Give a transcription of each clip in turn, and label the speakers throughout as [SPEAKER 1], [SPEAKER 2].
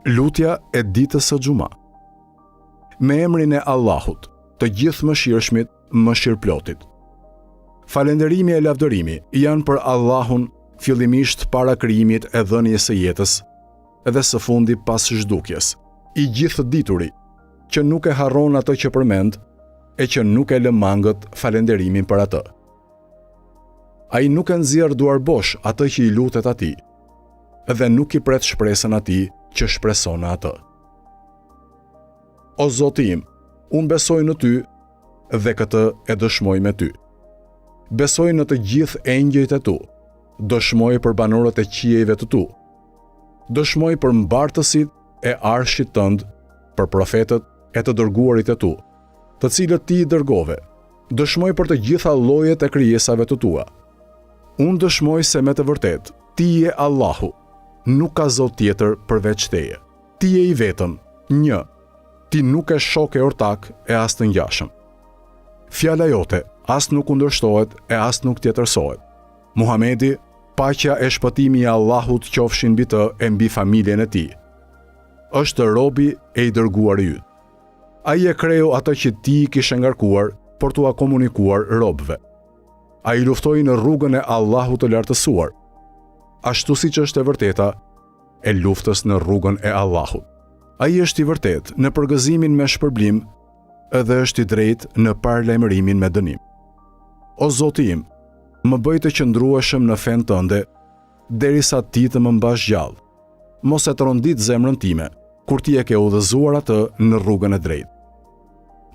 [SPEAKER 1] Lutja e ditës së Xuma. Me emrin e Allahut, të gjithë mëshirshmit, mëshirplotit. Falënderimi e lavdërimi janë për Allahun, fillimisht para krijimit e dhënies së jetës, edhe së fundi pas zhdukjes, i gjithë dituri, që nuk e harron atë që përmend, e që nuk e lë mangët falënderimin për atë. Ai nuk e nxjerr duar bosh atë që i lutet atij, dhe nuk i pret shpresën atij që shpreson atë. O Zoti im, unë besoj në ty dhe këtë e dëshmoj me ty. Besoj në të gjithë engjëjt e tu, dëshmoj për banorët e qiejve të tu, dëshmoj për mbartësit e arshit tënd, për profetët e të dërguarit e tu, të cilët ti i dërgove, dëshmoj për të gjitha llojet e krijesave të tua. Unë dëshmoj se me të vërtet, ti je Allahu, nuk ka zot tjetër përveç teje. Ti je i vetëm, një, ti nuk e shok e ortak e as të ngjashëm. Fjala jote as nuk kundërshtohet e as nuk tjetërsohet. Muhamedi, paqja e shpëtimi i Allahut qofshin mbi të e mbi familjen e tij. Është robi e i dërguari yt. Ai e kreu atë që ti i kishe ngarkuar për t'ua komunikuar robëve. Ai luftoi në rrugën e Allahut të lartësuar, ashtu siç është e vërteta e luftës në rrugën e Allahut. Ai është i vërtet në përgëzimin me shpërblim, edhe është i drejtë në paralajmërimin me dënim. O Zoti im, më bëj të qëndrueshëm në fen tënde, derisa ti të më mbash gjallë. Mos e trondit zemrën time, kur ti e ke udhëzuar atë në rrugën e drejtë.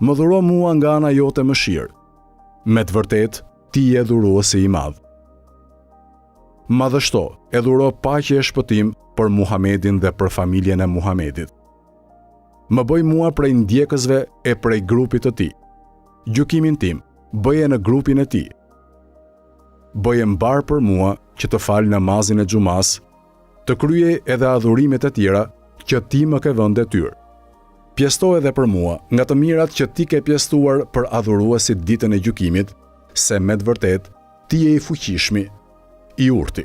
[SPEAKER 1] Më dhuro mua nga ana jote mëshirë. Me të vërtet, ti je dhuruesi i madh. Madhështo, e dhuro paqe e shpëtim për Muhamedin dhe për familjen e Muhamedit. Më bëj mua prej ndjekësve e prej grupit të tij. Gjykimin tim, bëje në grupin e tij. Bëje mbar për mua që të fal namazin e xumas, të kryej edhe adhurimet e tjera që ti më ke vënë detyrë. Pjesto edhe për mua nga të mirat që ti ke pjestuar për adhuruesit ditën e gjykimit, se me të vërtet ti je i fuqishmi, i urti.